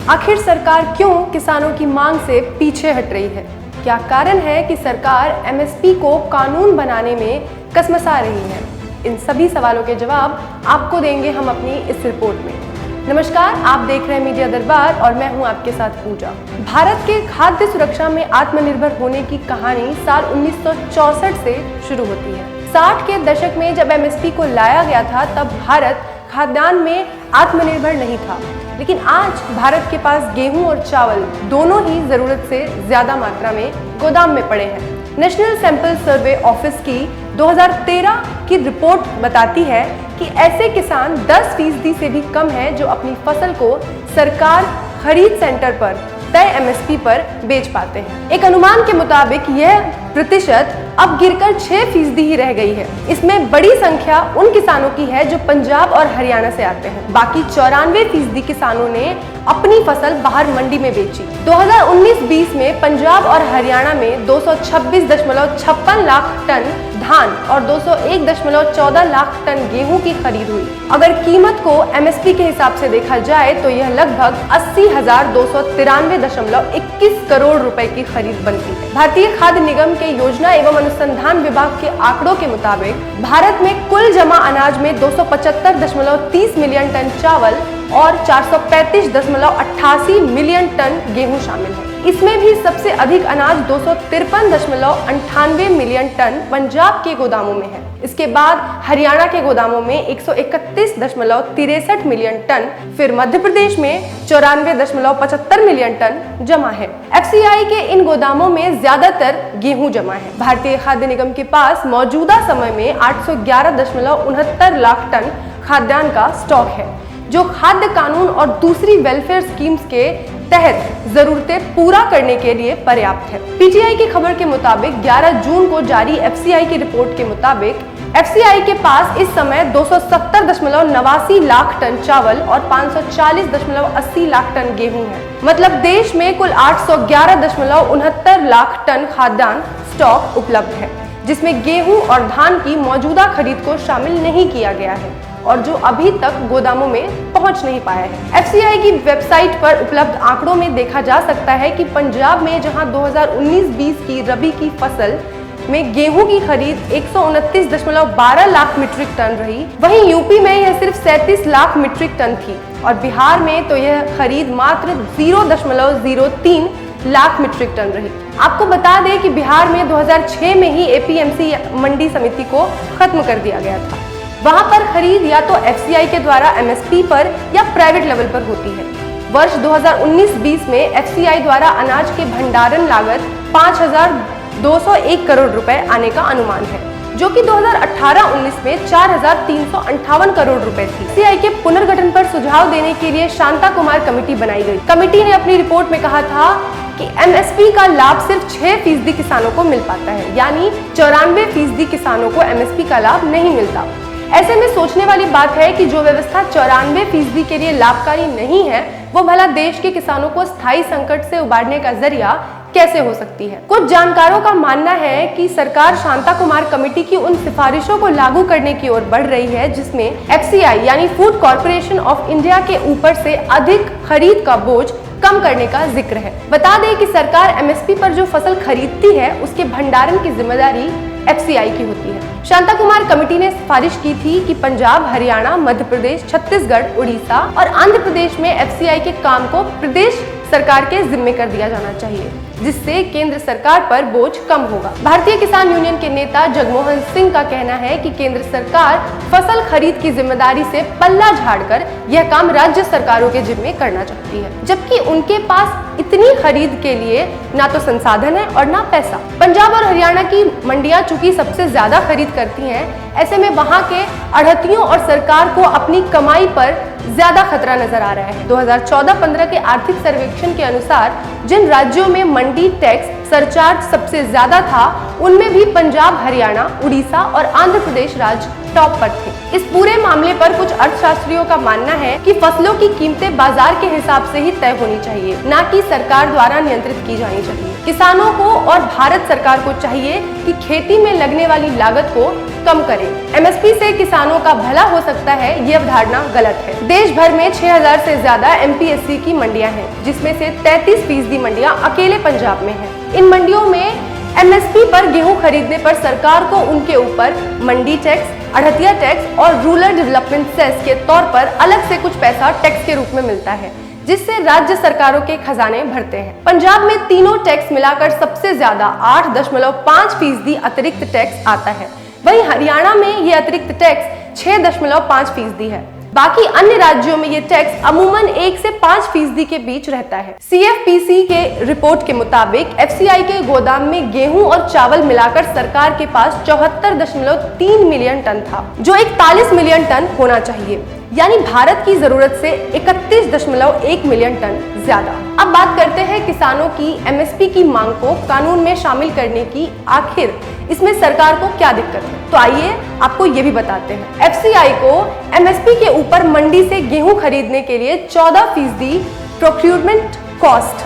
आखिर सरकार क्यों किसानों की मांग से पीछे हट रही है? क्या कारण है कि सरकार एमएसपी को कानून बनाने में कसमसा रही है? इन सभी सवालों के जवाब आपको देंगे हम अपनी इस रिपोर्ट में। नमस्कार, आप देख रहे हैं मीडिया दरबार और मैं हूं आपके साथ पूजा। भारत के खाद्य सुरक्षा में आत्मनिर्भर होने की कहानी साल 1964 से शुरू होती है। 60 के दशक में जब एमएसपी को लाया गया था तब भारत खाद्यान्न में आत्मनिर्भर नहीं था, लेकिन आज भारत के पास गेहूं और चावल दोनों ही जरूरत से ज्यादा मात्रा में गोदाम में पड़े हैं। नेशनल सैंपल सर्वे ऑफिस की 2013 की रिपोर्ट बताती है कि ऐसे किसान 10% से भी कम हैं जो अपनी फसल को सरकार खरीद सेंटर पर तय एमएसपी पर बेच पाते हैं। एक अनुमान के मुताबिक यह प्रतिशत अब गिरकर 6% ही रह गई है। इसमें बड़ी संख्या उन किसानों की है जो पंजाब और हरियाणा से आते हैं। बाकी 94% किसानों ने अपनी फसल बाहर मंडी में बेची। 2019-20 में पंजाब और हरियाणा में 226.56 लाख टन धान और 201.14 लाख टन गेहूं की खरीद हुई। अगर कीमत को एमएसपी के हिसाब से देखा जाए तो यह लगभग 80,293.21 करोड़ रुपए की खरीद बनती है। भारतीय खाद्य निगम के योजना एवं अनुसंधान विभाग के आंकड़ों के मुताबिक भारत में कुल जमा अनाज में 275.30 मिलियन टन चावल और 435.88 मिलियन टन गेहूं शामिल है। इसमें भी सबसे अधिक अनाज 253.98 मिलियन टन पंजाब के गोदामों में है। इसके बाद हरियाणा के गोदामों में 131.63 मिलियन टन, फिर मध्य प्रदेश में 94.75 मिलियन टन जमा है। एफसीआई के इन गोदामों में ज्यादातर गेहूं जमा है। भारतीय खाद्य निगम के पास मौजूदा समय में 811.69 लाख टन खाद्यान्न का स्टॉक है, जो खाद्य कानून और दूसरी वेलफेयर स्कीम्स के तहत जरूरतें पूरा करने के लिए पर्याप्त है। पीटीआई की खबर के मुताबिक 11 जून को जारी एफसीआई की रिपोर्ट के मुताबिक एफसीआई के पास इस समय 270.89 लाख टन चावल और 540.80 लाख टन गेहूं है। मतलब देश में कुल 811.69 लाख टन खाद्यान्न स्टॉक उपलब्ध है, जिसमें गेहूं और धान की मौजूदा खरीद को शामिल नहीं किया गया है और जो अभी तक गोदामों में पहुंच नहीं पाया है। एफसीआई की वेबसाइट पर उपलब्ध आंकड़ों में देखा जा सकता है कि पंजाब में जहां 2019-20 की रबी की फसल में गेहूं की खरीद 129.12 लाख मीट्रिक टन रही, वहीं यूपी में यह सिर्फ 37 लाख मीट्रिक टन थी और बिहार में तो यह खरीद मात्र 0.03 लाख मीट्रिक टन रही। आपको बता दें कि बिहार में 2006 में ही एपीएमसी मंडी समिति को खत्म कर दिया गया था। वहां पर खरीद या तो एफसीआई के द्वारा एमएसपी पर या प्राइवेट लेवल पर होती है। वर्ष 2019-20 में एफसीआई द्वारा अनाज के भंडारण लागत 5,201 करोड़ रुपए आने का अनुमान है, जो कि 2018-19 में 4,358 करोड़ रुपए थी। एफसीआई के पुनर्गठन पर सुझाव देने के लिए शांता कुमार कमेटी बनाई गई। कमेटी ने अपनी रिपोर्ट में कहा था कि एमएसपी का लाभ सिर्फ 6% किसानों को मिल पाता है, यानी 94% किसानों को एमएसपी का लाभ नहीं मिलता। ऐसे में सोचने वाली बात है कि जो व्यवस्था 94% के लिए लाभकारी नहीं है, वो भला देश के किसानों को स्थायी संकट से उबारने का जरिया कैसे हो सकती है। कुछ जानकारों का मानना है कि सरकार शांता कुमार कमेटी की उन सिफारिशों को लागू करने की ओर बढ़ रही है जिसमें एफसीआई यानी फूड कॉर्पोरेशन ऑफ इंडिया के ऊपर से अधिक खरीद का बोझ कम करने का जिक्र है। बता दें कि सरकार एमएसपी पर जो फसल खरीदती है उसके भंडारण की जिम्मेदारी एफसीआई की होती है। शांता कुमार कमेटी ने सिफारिश की थी कि पंजाब, हरियाणा, मध्य प्रदेश, छत्तीसगढ़, उड़ीसा और आंध्र प्रदेश में एफसीआई के काम को प्रदेश सरकार के जिम्मे कर दिया जाना चाहिए, जिससे केंद्र सरकार पर बोझ कम होगा। भारतीय किसान यूनियन के नेता जगमोहन सिंह का कहना है कि केंद्र सरकार फसल खरीद की जिम्मेदारी से पल्ला झाड़कर यह काम राज्य सरकारों के जिम्मे करना चाहती है, जबकि उनके पास इतनी खरीद के लिए ना तो संसाधन है और ना पैसा। पंजाब और हरियाणा की मंडियां चूंकि सबसे ज्यादा खरीद करती हैं, ऐसे में वहां के आढ़तियों और सरकार को अपनी कमाई पर ज्यादा खतरा नजर आ रहा है। 2014-15 के आर्थिक सर्वेक्षण के अनुसार जिन राज्यों में मंडी टैक्स सरचार्ज सबसे ज्यादा था, उनमें भी पंजाब, हरियाणा, उड़ीसा और आंध्र प्रदेश राज्य टॉप पर थे। इस पूरे मामले पर कुछ अर्थशास्त्रियों का मानना है कि फसलों की कीमतें बाजार के हिसाब से ही तय होनी चाहिए, न कि सरकार द्वारा नियंत्रित की जानी चाहिए। किसानों को और भारत सरकार को चाहिए कि खेती में लगने वाली लागत को कम करें। एमएसपी से किसानों का भला हो सकता है, ये अवधारणा गलत है। देश भर में 6000 से ज्यादा एमपीएससी की मंडियां हैं, जिसमें से 33% मंडियां अकेले पंजाब में हैं। इन मंडियों में एमएसपी पर गेहूं खरीदने पर सरकार को उनके ऊपर मंडी टैक्स, अड़तिया टैक्स और रूरल डेवलपमेंट सेस के तौर पर अलग से कुछ पैसा टैक्स के रूप में मिलता है, जिससे राज्य सरकारों के खजाने भरते हैं। पंजाब में तीनों टैक्स मिलाकर सबसे ज्यादा 8.5% अतिरिक्त टैक्स आता है। वहीं हरियाणा में ये अतिरिक्त टैक्स 6.5% है। बाकी अन्य राज्यों में ये टैक्स अमूमन 1 से 5% के बीच रहता है। सीएफपीसी के रिपोर्ट के मुताबिक एफसीआई के गोदाम में गेहूं और चावल मिलाकर सरकार के पास 74.3 मिलियन टन था, जो 41 मिलियन टन होना चाहिए, यानी भारत की जरूरत से 31.1 मिलियन टन ज्यादा। अब बात करते हैं किसानों की एमएसपी की मांग को कानून में शामिल करने की। आखिर इसमें सरकार को क्या दिक्कत है? तो आइए आपको ये भी बताते हैं। एफसीआई को एमएसपी के ऊपर मंडी से गेहूं खरीदने के लिए 14% procurement cost,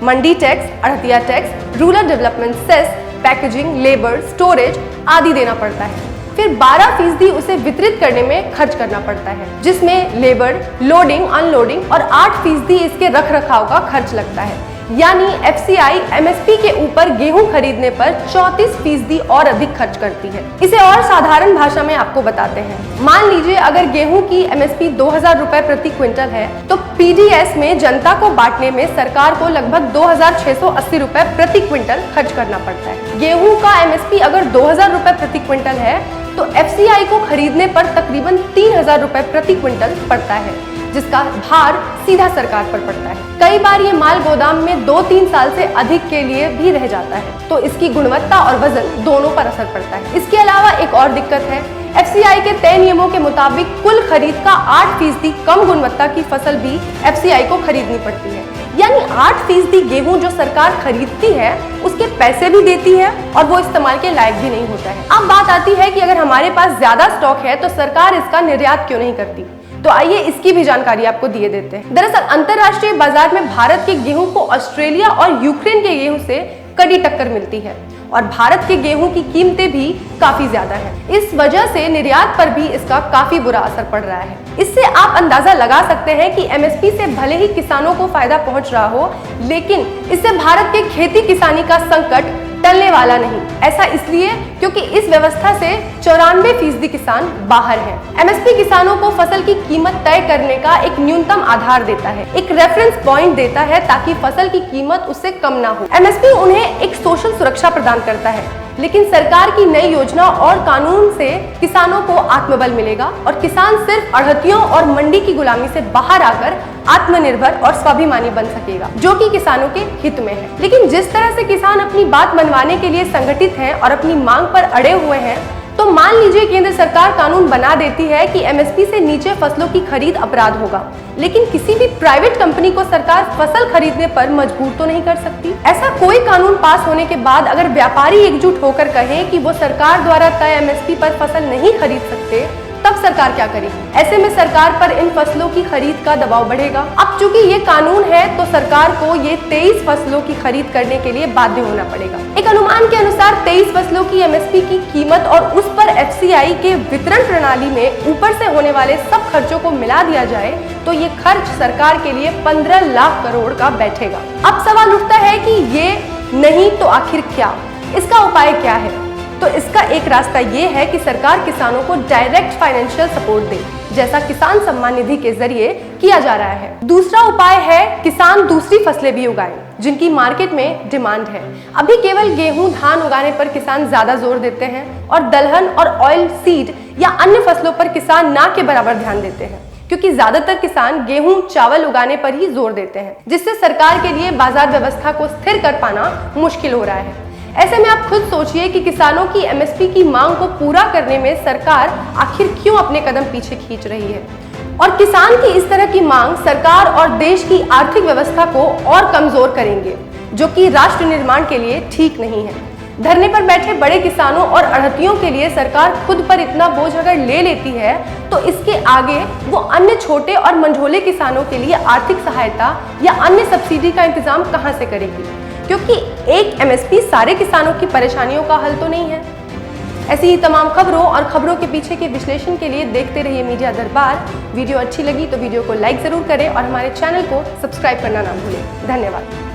mandi tax, arhtiya tax, rural development cess, packaging, labour, storage आदि देना पड़ता है। फिर 12% उसे वितरित करने में खर्च करना पड़ता है, जिसमें लेबर, लोडिंग, अनलोडिंग और 8% इसके रख रखाव का खर्च लगता है। यानी एफसीआई एमएसपी के ऊपर गेहूं खरीदने पर 34% और अधिक खर्च करती है। इसे और साधारण भाषा में आपको बताते हैं। मान लीजिए अगर गेहूं की एमएसपी 2000 रुपए प्रति क्विंटल है, तो पीडीएस में जनता को बांटने में सरकार को लगभग 2680 रुपए प्रति क्विंटल खर्च करना पड़ता है। गेहूं का एमएसपी अगर 2000 रुपए प्रति क्विंटल है, तो एफसीआई को खरीदने पर तकरीबन 3000 रुपए प्रति क्विंटल पड़ता है, जिसका भार सीधा सरकार पर पड़ता है। कई बार ये माल गोदाम में 2-3 साल से अधिक के लिए भी रह जाता है, तो इसकी गुणवत्ता और वजन दोनों पर असर पड़ता है। इसके अलावा एक और दिक्कत है, एफसीआई के तय नियमों के मुताबिक कुल खरीद का 8% कम गुणवत्ता की फसल भी एफसीआई को खरीदनी पड़ती है। यानी 8% गेहूं जो सरकार खरीदती है, उसके पैसे भी देती है और वो इस्तेमाल के लायक भी नहीं होता है। अब बात आती है कि अगर हमारे पास ज्यादा स्टॉक है, तो सरकार इसका निर्यात क्यों नहीं करती? तो आइए इसकी भी जानकारी आपको दिए देते हैं। दरअसल अंतर्राष्ट्रीय बाजार में भारत के गेहूं को ऑस्ट्रेलिया और यूक्रेन के गेहूं से कड़ी टक्कर मिलती है और भारत के गेहूं की कीमतें भी काफी ज्यादा हैं। इस वजह से निर्यात पर भी इसका काफी बुरा असर पड़ रहा है। इससे आप अंदाजा लगा सकते हैं कि एमएसपी से भले ही किसानों को फायदा पहुंच रहा हो, लेकिन इससे भारत के खेती किसानी का संकट टलने वाला नहीं। ऐसा इसलिए क्योंकि इस व्यवस्था से 94% किसान बाहर हैं। एमएसपी किसानों को फसल की कीमत तय करने का एक न्यूनतम आधार देता है, एक रेफरेंस पॉइंट देता है, ताकि फसल की कीमत उससे कम ना हो। एमएसपी उन्हें एक सोशल सुरक्षा प्रदान करता है, लेकिन सरकार की नई योजना और कानून से किसानों को आत्मबल मिलेगा और किसान सिर्फ अड़हतियों और मंडी की गुलामी से बाहर आकर आत्मनिर्भर और स्वाभिमानी बन सकेगा, जो कि किसानों के हित में है। लेकिन जिस तरह से किसान अपनी बात मनवाने के लिए संगठित हैं और अपनी मांग पर अड़े हुए हैं, तो मान लीजिए केंद्र सरकार कानून बना देती है कि एमएसपी से नीचे फसलों की खरीद अपराध होगा, लेकिन किसी भी प्राइवेट कंपनी को सरकार फसल खरीदने पर मजबूर तो नहीं कर सकती। ऐसा कोई कानून पास होने के बाद अगर व्यापारी एकजुट होकर कहें कि वो सरकार द्वारा तय एमएसपी पर फसल नहीं खरीद सकते, तब सरकार क्या करेगी? ऐसे में सरकार पर इन फसलों की खरीद का दबाव बढ़ेगा। अब चूंकि ये कानून है, तो सरकार को ये 23 फसलों की खरीद करने के लिए बाध्य होना पड़ेगा। एक अनुमान के अनुसार 23 फसलों की एमएसपी की कीमत और उस पर एफसीआई के वितरण प्रणाली में ऊपर से होने वाले सब खर्चों को मिला दिया जाए, तो ये खर्च सरकार के लिए 15 लाख करोड़ का बैठेगा। अब सवाल उठता है कि ये नहीं तो आखिर क्या? इसका उपाय क्या है? तो इसका एक रास्ता ये है कि सरकार किसानों को डायरेक्ट फाइनेंशियल सपोर्ट दे, जैसा किसान सम्मान निधि के जरिए किया जा रहा है। दूसरा उपाय है किसान दूसरी फसलें भी उगाएं, जिनकी मार्केट में डिमांड है। अभी केवल गेहूं, धान उगाने पर किसान ज्यादा जोर देते हैं और दलहन और ऑयल सीड या अन्य फसलों पर किसान ना के बराबर ध्यान देते हैं, क्योंकि ज्यादातर किसान गेहूं, चावल उगाने पर ही जोर देते हैं, जिससे सरकार के लिए बाजार व्यवस्था को स्थिर कर पाना मुश्किल हो रहा है। ऐसे में आप खुद सोचिए कि किसानों की एमएसपी की मांग को पूरा करने में सरकार आखिर क्यों अपने कदम पीछे खींच रही है, और किसान की इस तरह की मांग सरकार और देश की आर्थिक व्यवस्था को और कमजोर करेंगे, जो कि राष्ट्र निर्माण के लिए ठीक नहीं है। धरने पर बैठे बड़े किसानों और अड़हतियों के लिए सरकार खुद पर इतना बोझ अगर ले लेती है, तो इसके आगे वो अन्य छोटे और मंझोले किसानों के लिए आर्थिक सहायता या अन्य सब्सिडी का इंतजाम कहां से करेगी? क्योंकि एक एमएसपी सारे किसानों की परेशानियों का हल तो नहीं है। ऐसी ही तमाम खबरों और खबरों के पीछे के विश्लेषण के लिए देखते रहिए मीडिया दरबार। वीडियो अच्छी लगी तो वीडियो को लाइक जरूर करें और हमारे चैनल को सब्सक्राइब करना ना भूलें। धन्यवाद।